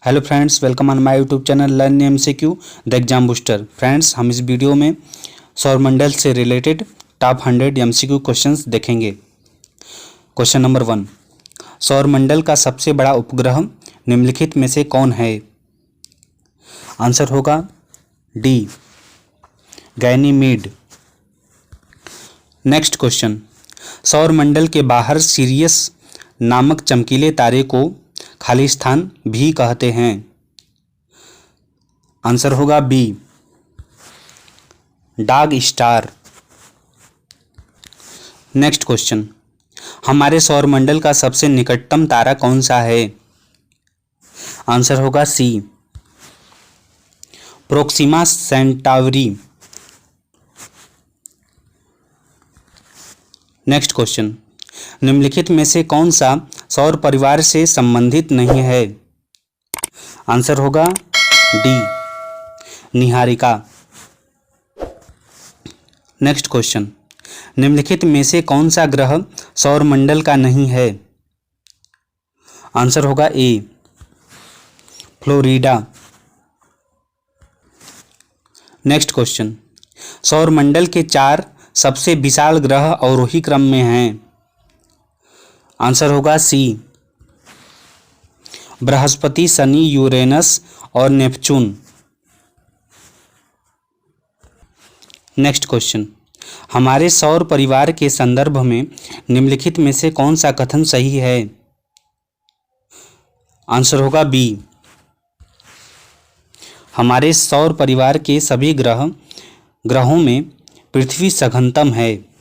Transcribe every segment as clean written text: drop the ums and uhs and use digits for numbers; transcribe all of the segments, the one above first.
Hello friends, welcome on my YouTube channel learn MCQ the exam booster. Friends, हम इस video में सौरमंडल से रिलेटेड टॉप 100 एमसीक्यू क्वेश्चंस देखेंगे। क्वेश्चन नंबर 1, सौरमंडल का सबसे बड़ा उपग्रह निम्नलिखित में से कौन है? आंसर होगा डी, गैनीमीड। नेक्स्ट क्वेश्चन, सौरमंडल के बाहर सीरियस नामक चमकीले तारे को खाली स्थान भी कहते हैं। आंसर होगा B, dog star. Next question, हमारे सौरमंडल का सबसे निकटतम तारा कौन सा है? आंसर होगा सी, प्रोक्सिमा सेंटावरी। नेक्स्ट क्वेश्चन, निम्नलिखित में से कौन सा सौर परिवार से संबंधित नहीं है? आंसर होगा डी, निहारिका। नेक्स्ट क्वेश्चन, निम्नलिखित में से कौन सा ग्रह सौरमंडल का नहीं है? आंसर होगा ए, फ्लोरिडा। नेक्स्ट क्वेश्चन, सौरमंडल के 4 सबसे विशाल ग्रह अवरोही क्रम में हैं। आंसर होगा सी, बृहस्पति, शनि, यूरेनस और नेपच्यून। नेक्स्ट क्वेश्चन, हमारे सौर परिवार के संदर्भ में निम्नलिखित में से कौन सा कथन सही है? आंसर होगा बी, हमारे सौर परिवार के सभी ग्रहों में पृथ्वी सघनतम है।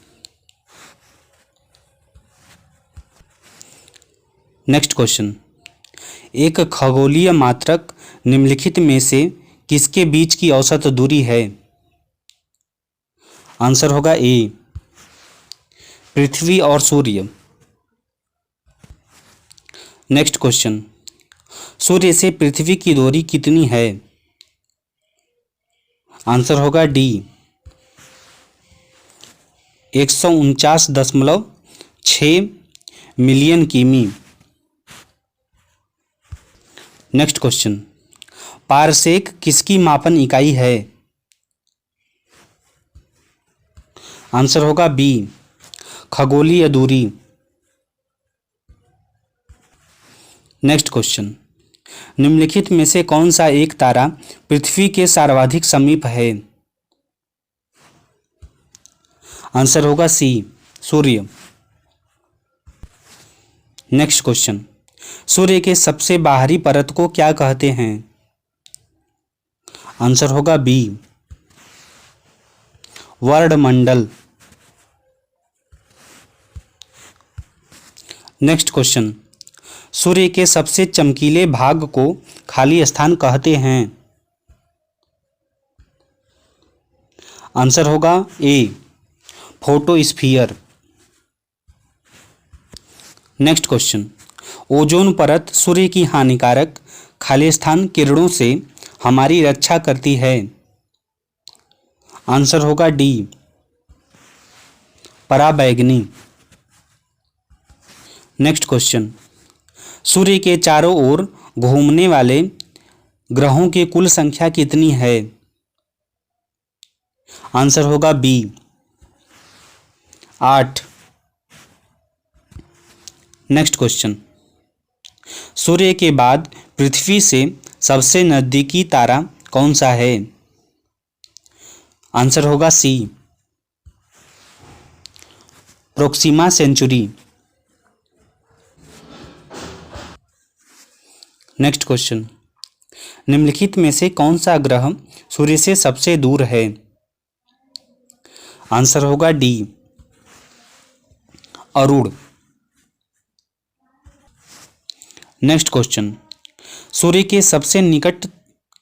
नेक्स्ट क्वेश्चन, एक खगोलीय मात्रक निम्नलिखित में से किसके बीच की औसत दूरी है? आंसर होगा ए, पृथ्वी और सूर्य। नेक्स्ट क्वेश्चन, सूर्य से पृथ्वी की दूरी कितनी है? आंसर होगा डी, 149.6 मिलियन किमी। नेक्स्ट क्वेश्चन, पारसेक किसकी मापन इकाई है? आंसर होगा बी, खगोलीय दूरी। नेक्स्ट क्वेश्चन, निम्नलिखित में से कौन सा एक तारा पृथ्वी के सर्वाधिक समीप है? आंसर होगा सी, सूर्य। नेक्स्ट क्वेश्चन, सूर्य के सबसे बाहरी परत को क्या कहते हैं? आंसर होगा बी, वर्णमंडल। नेक्स्ट क्वेश्चन, सूर्य के सबसे चमकीले भाग को खाली स्थान कहते हैं। आंसर होगा ए, फोटोस्फीयर। नेक्स्ट क्वेश्चन, ओजोन परत सूर्य की हानिकारक खाली स्थान किरणों से हमारी रक्षा करती है। आंसर होगा डी, पराबैंगनी। नेक्स्ट क्वेश्चन, सूर्य के चारों ओर घूमने वाले ग्रहों की कुल संख्या कितनी है? आंसर होगा बी, 8। नेक्स्ट क्वेश्चन, सूर्य के बाद पृथ्वी से सबसे नजदीकी तारा कौन सा है? आंसर होगा सी, प्रोक्सिमा सेंचुरी। नेक्स्ट क्वेश्चन, निम्नलिखित में से कौन सा ग्रह सूर्य से सबसे दूर है? आंसर होगा डी, अरुण। नेक्स्ट क्वेश्चन, सूर्य के सबसे निकट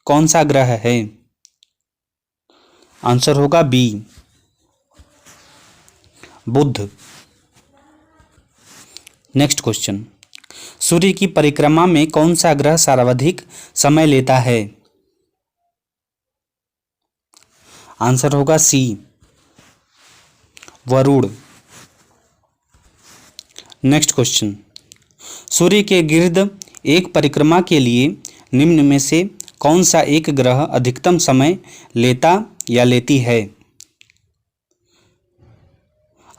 कौन सा ग्रह है? आंसर होगा बी, बुध। नेक्स्ट क्वेश्चन, सूर्य की परिक्रमा में कौन सा ग्रह सर्वाधिक समय लेता है? आंसर होगा सी, वरुण। नेक्स्ट क्वेश्चन, सूर्य के गिर्द एक परिक्रमा के लिए निम्न में से कौन सा एक ग्रह अधिकतम समय लेता या लेती है?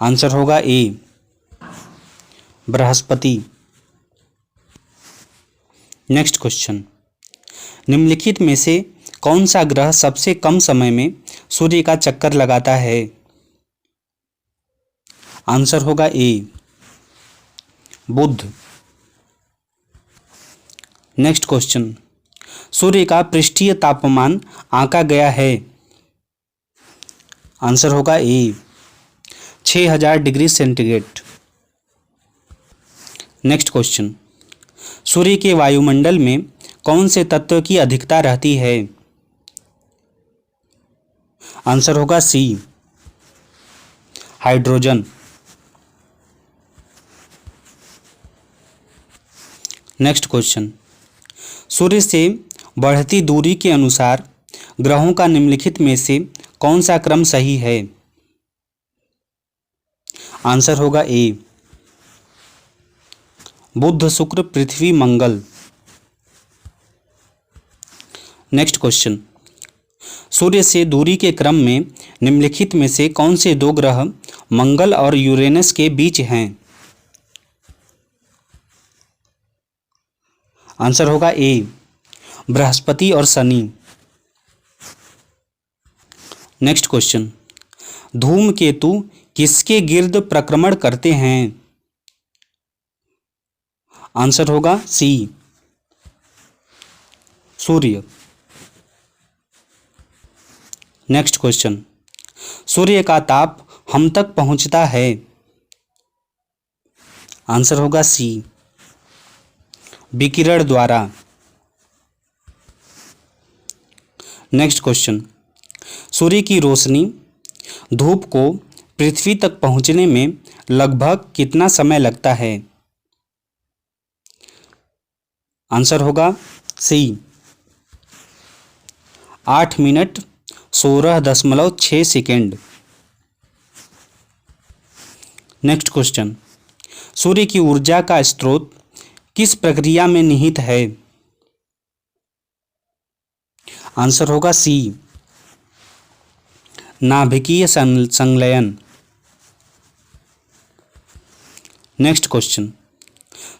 आंसर होगा ए, बृहस्पति। नेक्स्ट क्वेश्चन, निम्नलिखित में से कौन सा ग्रह सबसे कम समय में सूर्य का चक्कर लगाता है? आंसर होगा ए, बुध। नेक्स्ट क्वेश्चन, सूर्य का पृष्ठीय तापमान आंका गया है? आंसर होगा ए, 6000 डिग्री सेंटीग्रेड। नेक्स्ट क्वेश्चन, सूर्य के वायुमंडल में कौन से तत्व की अधिकता रहती है? आंसर होगा सी, हाइड्रोजन। नेक्स्ट क्वेश्चन, सूर्य से बढ़ती दूरी के अनुसार ग्रहों का निम्नलिखित में से कौन सा क्रम सही है? आंसर होगा ए, बुध, शुक्र, पृथ्वी, मंगल। नेक्स्ट क्वेश्चन, सूर्य से दूरी के क्रम में निम्नलिखित में से कौन से दो ग्रह मंगल और यूरेनस के बीच हैं? आंसर होगा ए, बृहस्पति और शनि। नेक्स्ट क्वेश्चन, धूमकेतु किसके गिर्द प्रक्रमण करते हैं? आंसर होगा सी, सूर्य। नेक्स्ट क्वेश्चन, सूर्य का ताप हम तक पहुंचता है? आंसर होगा सी, विकिरण द्वारा। नेक्स्ट क्वेश्चन, सूर्य की रोशनी धूप को पृथ्वी तक पहुंचने में लगभग कितना समय लगता है? आंसर होगा सी, 8 मिनट 16.6 सेकेंड। नेक्स्ट क्वेश्चन, सूर्य की ऊर्जा का स्रोत किस प्रक्रिया में निहित है? आंसर होगा सी, नाभिकीय संलयन। नेक्स्ट क्वेश्चन,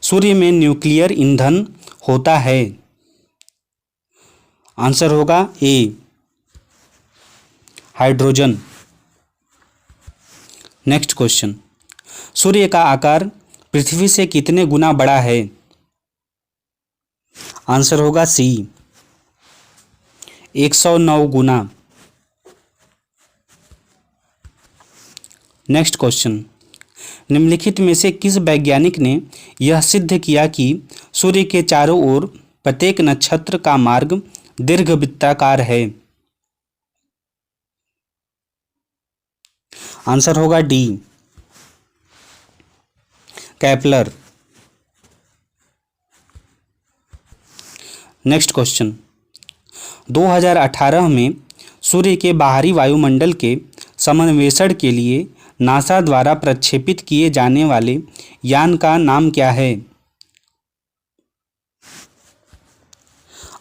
सूर्य में न्यूक्लियर ईंधन होता है? आंसर होगा ए, हाइड्रोजन। नेक्स्ट क्वेश्चन, सूर्य का आकार पृथ्वी से कितने गुना बड़ा है? आंसर होगा सी, 109 गुना। नेक्स्ट क्वेश्चन, निम्नलिखित में से किस वैज्ञानिक ने यह सिद्ध किया कि सूर्य के चारों ओर प्रत्येक नक्षत्र का मार्ग दीर्घवृत्ताकार है? आंसर होगा डी, केपलर। नेक्स्ट क्वेश्चन, 2018 में सूर्य के बाहरी वायुमंडल के समन्वेषण के लिए नासा द्वारा प्रक्षेपित किए जाने वाले यान का नाम क्या है?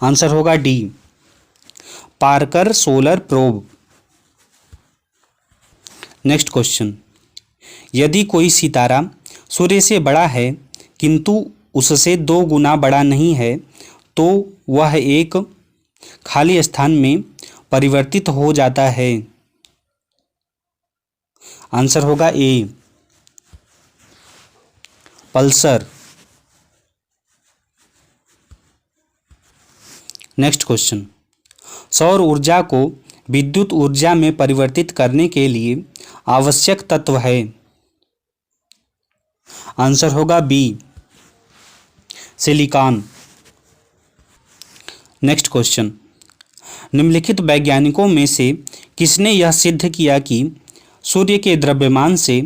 आंसर होगा D, Parker solar probe. Next question, यदि कोई सितारा सूर्य से बड़ा है किंतु उससे 2 गुना बड़ा नहीं है तो वह एक खाली स्थान में परिवर्तित हो जाता है? आंसर होगा ए, पल्सर। नेक्स्ट क्वेश्चन, सौर ऊर्जा को विद्युत ऊर्जा में परिवर्तित करने के लिए आवश्यक तत्व है? आंसर होगा बी, सिलिकॉन। नेक्स्ट क्वेश्चन, निम्नलिखित वैज्ञानिकों में से किसने यह सिद्ध किया कि सूर्य के द्रव्यमान से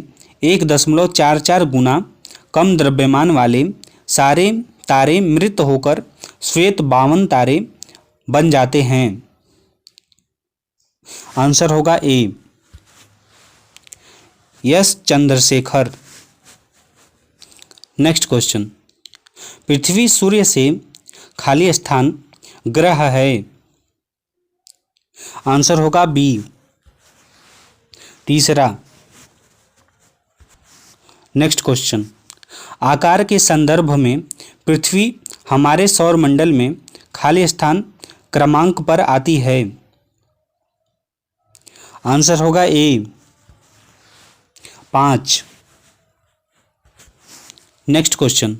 1.44 गुना कम द्रव्यमान वाले सारे तारे मृत होकर श्वेत 52 तारे बन जाते हैं? आंसर होगा ए, एस चंद्रशेखर। नेक्स्ट क्वेश्चन, पृथ्वी सूर्य से खाली स्थान ग्रह है? आंसर होगा बी। तीसरा, नेक्स्ट क्वेश्चन, आकार के संदर्भ में पृथ्वी हमारे सौर मंडल में खाली स्थान क्रमांक पर आती है? आंसर होगा ए 5। नेक्स्ट क्वेश्चन,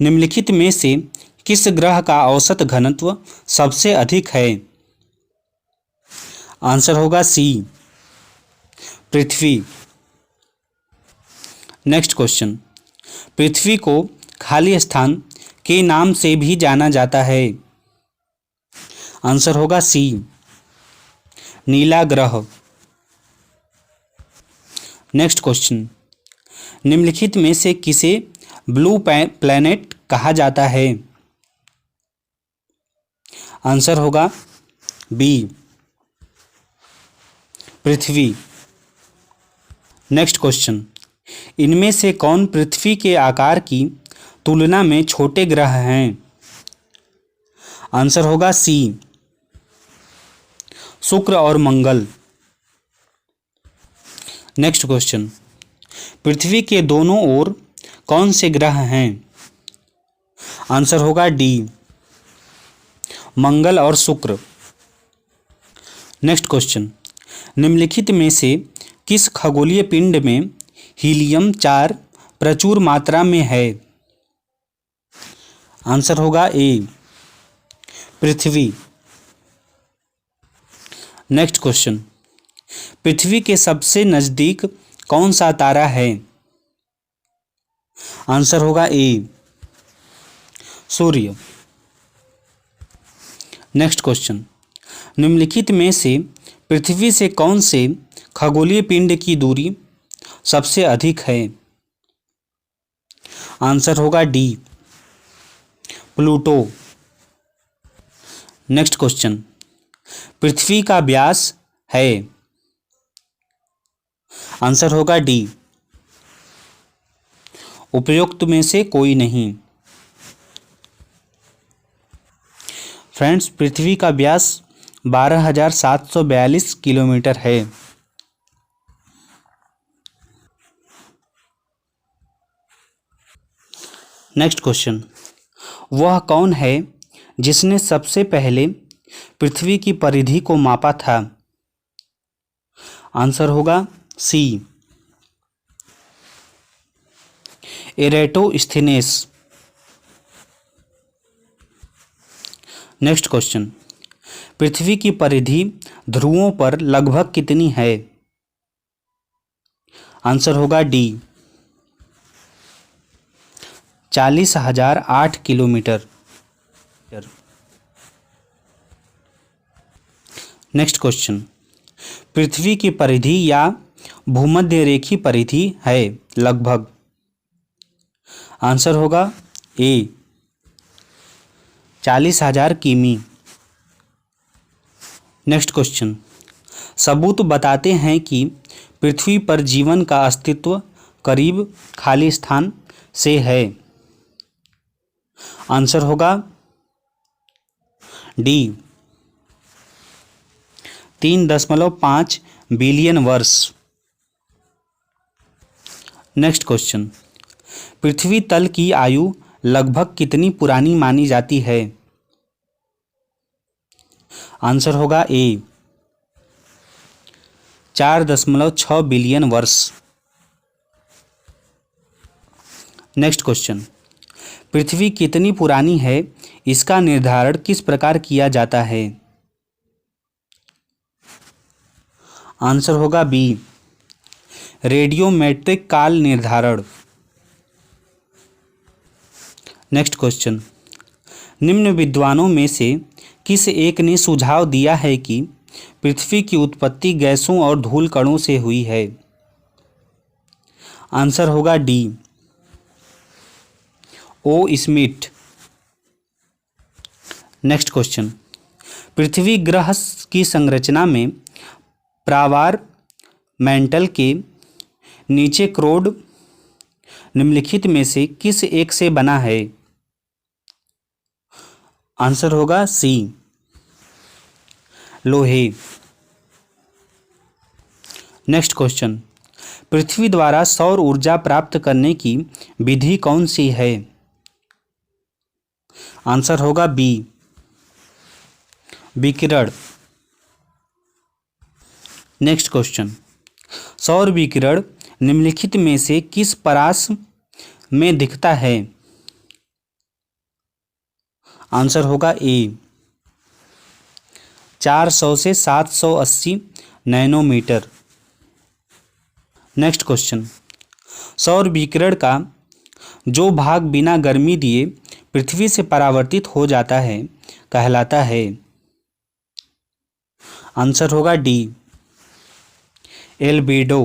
निम्नलिखित में से किस ग्रह का औसत घनत्व सबसे अधिक है? आंसर होगा सी पृथ्वी। नेक्स्ट क्वेश्चन, पृथ्वी को खाली स्थान के नाम से भी जाना जाता है? आंसर होगा सी नीला ग्रह। नेक्स्ट क्वेश्चन, निम्नलिखित में से किसे ब्लू प्लैनेट कहा जाता है? आंसर होगा बी पृथ्वी। नेक्स्ट क्वेश्चन, इनमें से कौन पृथ्वी के आकार की तुलना में छोटे ग्रह हैं? आंसर होगा सी शुक्र और मंगल। नेक्स्ट क्वेश्चन, पृथ्वी के दोनों ओर कौन से ग्रह हैं? आंसर होगा डी मंगल और शुक्र। नेक्स्ट क्वेश्चन, निम्नलिखित में से किस खगोलीय पिंड में हीलियम 4 प्रचुर मात्रा में है? आंसर होगा ए पृथ्वी। नेक्स्ट क्वेश्चन, पृथ्वी के सबसे नजदीक कौन सा तारा है? आंसर होगा ए सूर्य। नेक्स्ट क्वेश्चन, निम्नलिखित में से पृथ्वी से कौन से खगोलीय पिंड की दूरी सबसे अधिक है? आंसर होगा डी प्लूटो। नेक्स्ट क्वेश्चन, पृथ्वी का व्यास है? आंसर होगा डी उपयुक्त में से कोई नहीं। फ्रेंड्स, पृथ्वी का व्यास 12,742 किलोमीटर है। नेक्स्ट क्वेश्चन, वह कौन है जिसने सबसे पहले पृथ्वी की परिधि को मापा था? आंसर होगा सी एरेटोस्थेनेस। नेक्स्ट क्वेश्चन, पृथ्वी की परिधि ध्रुवों पर लगभग कितनी है? आंसर होगा डी 40,008 किलोमीटर। नेक्स्ट क्वेश्चन, पृथ्वी की परिधि या भूमध्य रेखी परिधि है लगभग? आंसर होगा ए 40,000 किमी। नेक्स्ट क्वेश्चन, सबूत बताते हैं कि पृथ्वी पर जीवन का अस्तित्व करीब खाली स्थान से है? आंसर होगा डी 3.5 बिलियन वर्ष। नेक्स्ट क्वेश्चन, पृथ्वी तल की आयु लगभग कितनी पुरानी मानी जाती है? आंसर होगा ए 4.6 बिलियन वर्ष। नेक्स्ट क्वेश्चन, पृथ्वी कितनी पुरानी है इसका निर्धारण किस प्रकार किया जाता है? आंसर होगा बी रेडियोमेट्रिक काल निर्धारण। नेक्स्ट क्वेश्चन, निम्न विद्वानों में से किस एक ने सुझाव दिया है कि पृथ्वी की उत्पत्ति गैसों और धूल कणों से हुई है? आंसर होगा D O Smith. Next question, पृथ्वी ग्रह की संरचना में प्रावार मेंटल के नीचे क्रोड निम्नलिखित में से किस एक से बना है? आंसर होगा सी, लोहे। नेक्स्ट क्वेश्चन, पृथ्वी द्वारा सौर ऊर्जा प्राप्त करने की विधि कौन सी है? आंसर होगा बी, विकिरण। नेक्स्ट क्वेश्चन, सौर विकिरण निम्नलिखित में से किस परास में दिखता है? आंसर होगा ए, 400 से 780 नैनोमीटर। नेक्स्ट क्वेश्चन, सौर विकिरण का जो भाग बिना गर्मी दिए पृथ्वी से परावर्तित हो जाता है कहलाता है? आंसर होगा डी, एल्बेडो।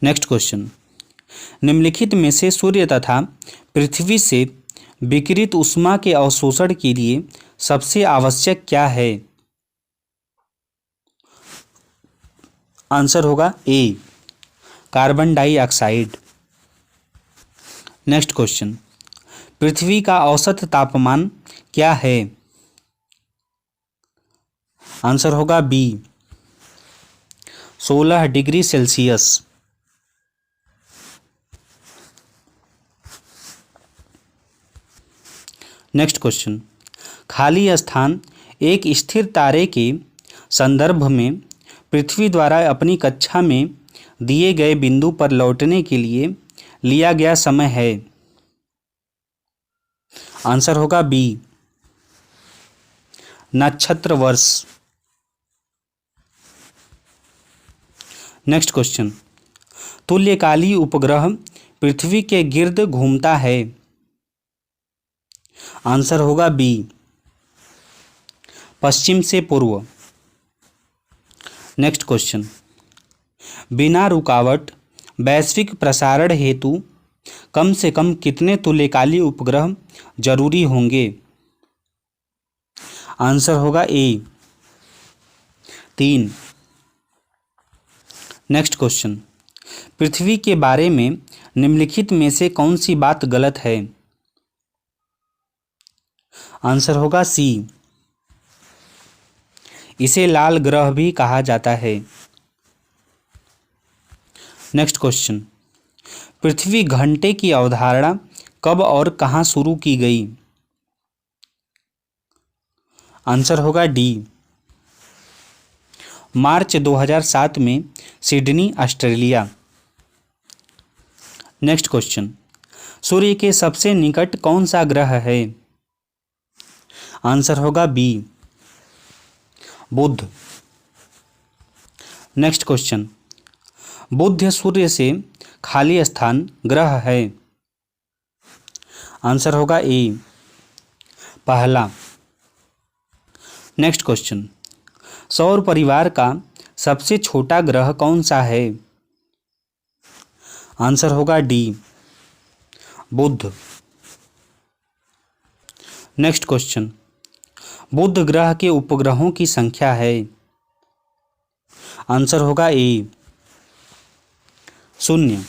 नेक्स्ट क्वेश्चन, निम्नलिखित में से सूर्य तथा पृथ्वी से विकिरित ऊष्मा के अवशोषण के लिए सबसे आवश्यक क्या है? आंसर होगा A, carbon dioxide. Next question, पृथ्वी का औसत तापमान क्या है? आंसर होगा B, 16 degree Celsius. Next question, खाली स्थान एक स्थिर तारे के संदर्भ में पृथ्वी द्वारा अपनी कक्षा में दिए गए बिंदु पर लौटने के लिए लिया गया समय है? आंसर होगा बी, नक्षत्र वर्ष। नेक्स्ट क्वेश्चन, तुल्यकाली उपग्रह पृथ्वी के गिर्द घूमता है? आंसर होगा बी, पश्चिम से पूर्व। नेक्स्ट क्वेश्चन, बिना रुकावट वैश्विक प्रसारण हेतु कम से कम कितने तुल्यकाली उपग्रह जरूरी होंगे? आंसर होगा ए, 3। नेक्स्ट क्वेश्चन, पृथ्वी के बारे में निम्नलिखित में से कौन सी बात गलत है? आंसर होगा सी, इसे लाल ग्रह भी कहा जाता है। नेक्स्ट क्वेश्चन, पृथ्वी घंटे की अवधारणा कब और कहां शुरू की गई? आंसर होगा डी, मार्च 2007 में सिडनी, ऑस्ट्रेलिया। नेक्स्ट क्वेश्चन, सूर्य के सबसे निकट कौन सा ग्रह है? आंसर होगा बी, बुध। नेक्स्ट क्वेश्चन, बुध सूर्य से खाली स्थान ग्रह है? आंसर होगा ए, पहला। नेक्स्ट क्वेश्चन, सौर परिवार का सबसे छोटा ग्रह कौन सा है? आंसर होगा डी, बुध। नेक्स्ट क्वेश्चन, बुध ग्रह के उपग्रहों की संख्या है? आंसर होगा ए, 0।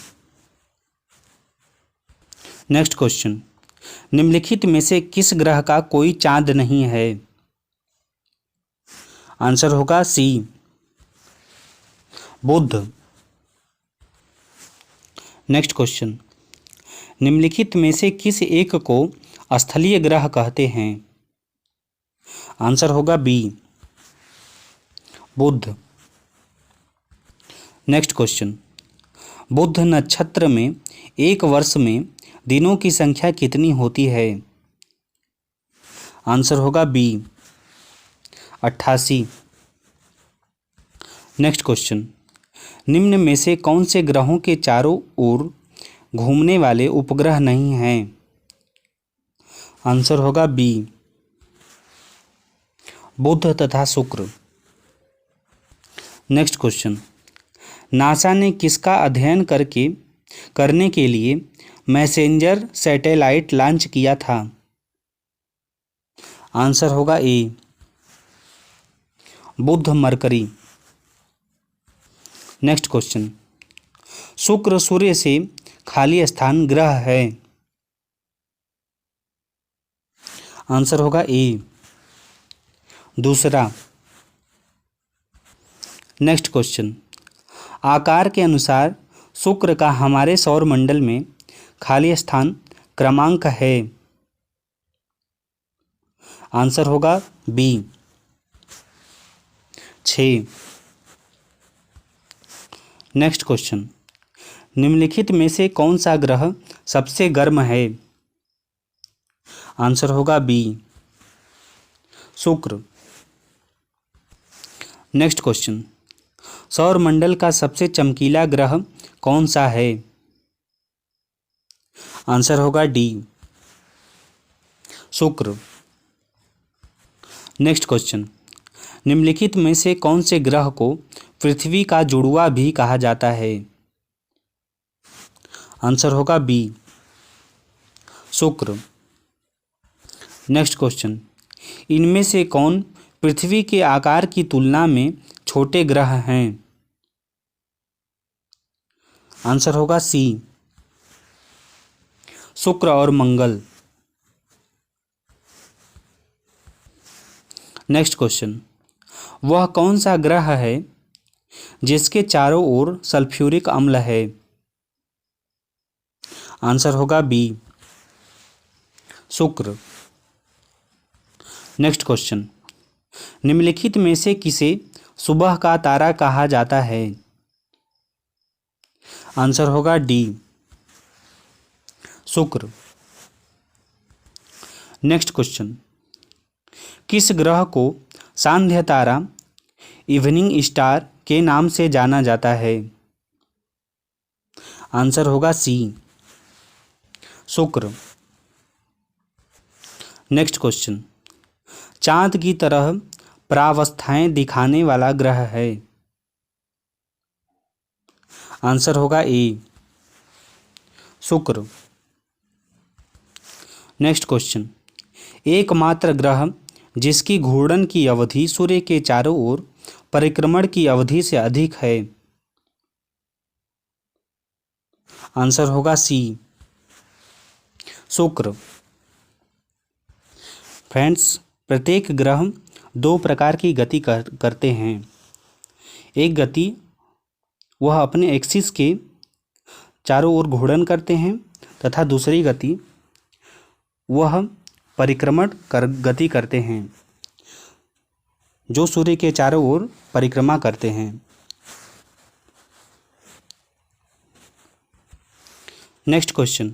नेक्स्ट क्वेश्चन, निम्नलिखित में से किस ग्रह का कोई चांद नहीं है? आंसर होगा सी, बुध। नेक्स्ट क्वेश्चन, निम्नलिखित में से किस एक को स्थलीय ग्रह कहते हैं? आंसर होगा बी, बुध। नेक्स्ट क्वेश्चन, बुध नक्षत्र में एक वर्ष में दिनों की संख्या कितनी होती है? आंसर होगा बी, 88। नेक्स्ट क्वेश्चन, निम्न में से कौन से ग्रहों के चारों ओर घूमने वाले उपग्रह नहीं हैं? आंसर होगा बी, बुध तथा शुक्र। नेक्स्ट क्वेश्चन, नासा ने किसका अध्ययन करने के लिए मैसेंजर सैटेलाइट लॉन्च किया था? आंसर होगा ए, बुध मरकरी। नेक्स्ट क्वेश्चन, शुक्र सूर्य से खाली स्थान ग्रह है? आंसर होगा ए। दूसरा, नेक्स्ट क्वेश्चन, आकार के अनुसार शुक्र का हमारे सौर मंडल में खाली स्थान क्रमांक है। आंसर होगा बी 6। नेक्स्ट क्वेश्चन, निम्नलिखित में से कौन सा ग्रह सबसे गर्म है। आंसर होगा बी शुक्र। नेक्स्ट क्वेश्चन, सौर मंडल का सबसे चमकीला ग्रह कौन सा है। आंसर होगा डी शुक्र। नेक्स्ट क्वेश्चन, निम्नलिखित में से कौन से ग्रह को पृथ्वी का जुड़वा भी कहा जाता है। आंसर होगा बी शुक्र। नेक्स्ट क्वेश्चन, इनमें से कौन पृथ्वी के आकार की तुलना में छोटे ग्रह हैं। आंसर होगा सी शुक्र और मंगल। नेक्स्ट क्वेश्चन, वह कौन सा ग्रह है जिसके चारों ओर सल्फ्यूरिक अम्ल है। आंसर होगा बी शुक्र। नेक्स्ट क्वेश्चन, निम्नलिखित में से किसे सुबह का तारा कहा जाता है। आंसर होगा डी शुक्र। नेक्स्ट क्वेश्चन, किस ग्रह को सांध्य तारा इवनिंग स्टार के नाम से जाना जाता है। आंसर होगा सी शुक्र। नेक्स्ट क्वेश्चन, चांद की तरह प्रावस्थाएं दिखाने वाला ग्रह है। आंसर होगा ए शुक्र। नेक्स्ट क्वेश्चन, एकमात्र ग्रह जिसकी घूर्णन की अवधि सूर्य के चारों ओर परिक्रमण की अवधि से अधिक है। आंसर होगा सी शुक्र। फ्रेंड्स, प्रत्येक ग्रह दो प्रकार की गति करते हैं। एक गति वह अपने एक्सिस के चारों ओर घूर्णन करते हैं तथा दूसरी गति वह परिक्रमण गति करते हैं जो सूर्य के चारों ओर परिक्रमा करते हैं। नेक्स्ट क्वेश्चन,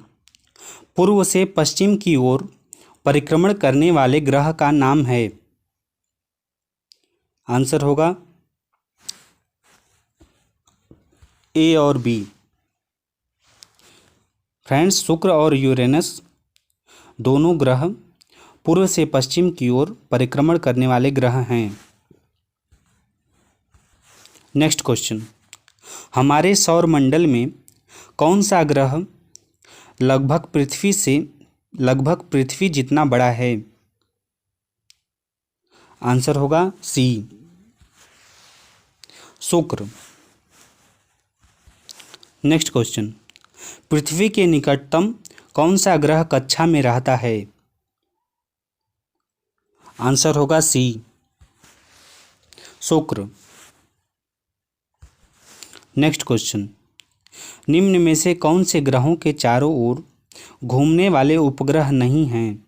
पूर्व से पश्चिम की ओर परिक्रमण करने वाले ग्रह का नाम है। आंसर होगा ए और बी। फ्रेंड्स, शुक्र और यूरेनस दोनों ग्रह पूर्व से पश्चिम की ओर परिक्रमण करने वाले ग्रह हैं। नेक्स्ट क्वेश्चन, हमारे सौर मंडल में कौन सा ग्रह लगभग पृथ्वी जितना बड़ा है। आंसर होगा सी शुक्र। नेक्स्ट क्वेश्चन, पृथ्वी के निकटतम कौन सा ग्रह कक्षा में रहता है। आंसर होगा सी शुक्र। नेक्स्ट क्वेश्चन, निम्न में से कौन से ग्रहों के चारों ओर घूमने वाले उपग्रह नहीं हैं।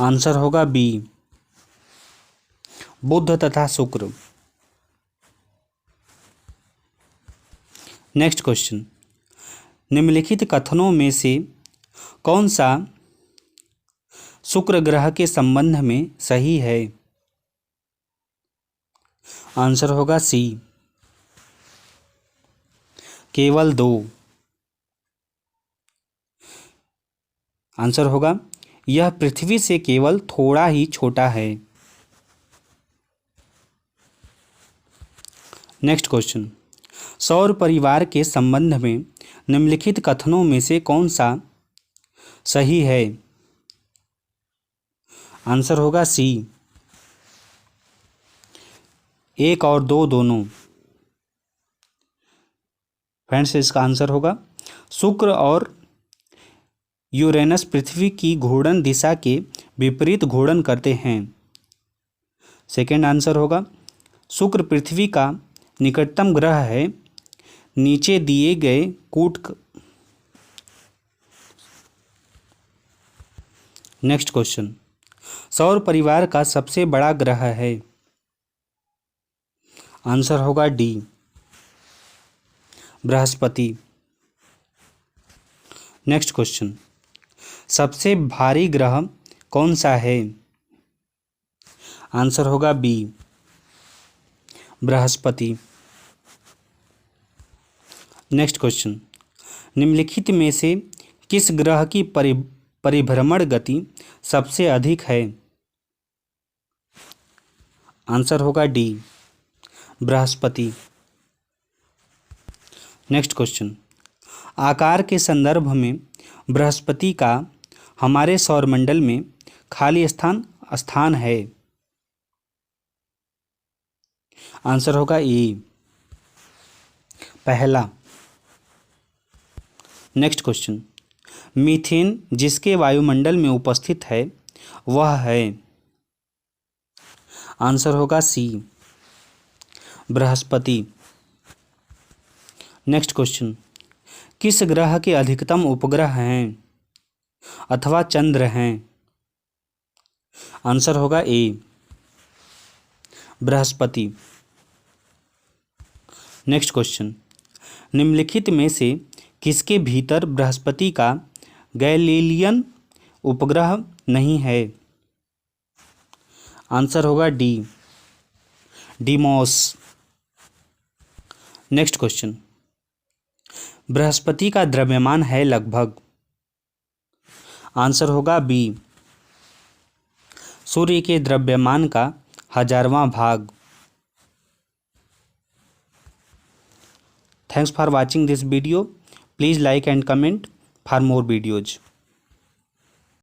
आंसर होगा बी बुध तथा शुक्र। नेक्स्ट क्वेश्चन, निम्नलिखित कथनों में से कौन सा शुक्र ग्रह के संबंध में सही है। आंसर होगा सी केवल 2। आंसर होगा यह पृथ्वी से केवल थोड़ा ही छोटा है। नेक्स्ट क्वेश्चन, सौर परिवार के संबंध में निम्नलिखित कथनों में से कौन सा सही है। आंसर होगा सी 1 और 2 दोनों। फ्रेंड्स, इसका आंसर होगा शुक्र और यूरेनस पृथ्वी की घूर्णन दिशा के विपरीत घूर्णन करते हैं? सेकेंड आंसर होगा शुक्र पृथ्वी का निकटतम ग्रह है। नीचे दिए गए कूट नेक्स्ट क्वेश्चन, सौर परिवार का सबसे बड़ा ग्रह है? आंसर होगा डी, बृहस्पति। नेक्स्ट क्वेश्चन, सबसे भारी ग्रह कौन सा है? आंसर होगा बी, बृहस्पति। नेक्स्ट क्वेश्चन, निम्नलिखित में से किस ग्रह की परिभ्रमण गति सबसे अधिक है? आंसर होगा डी, बृहस्पति। नेक्स्ट क्वेश्चन, आकार के संदर्भ में बृहस्पति का हमारे सौरमंडल में खाली स्थान है? आंसर होगा ए, पहला। नेक्स्ट क्वेश्चन, मीथेन जिसके वायुमंडल में उपस्थित है वह है? आंसर होगा सी, बृहस्पति। नेक्स्ट क्वेश्चन, किस ग्रह के अधिकतम उपग्रह हैं अथवा चंद्र हैं? आंसर होगा ए, बृहस्पति। नेक्स्ट क्वेश्चन, निम्नलिखित में से किसके भीतर बृहस्पति का गैलीलियन उपग्रह नहीं है? आंसर होगा D, Deimos. Next question, Brihaspati का द्रव्यमान है लगभग? आंसर होगा बी, सूर्य के द्रव्यमान का 1000वां भाग। Thanks for watching this video. Please like and comment for more videos.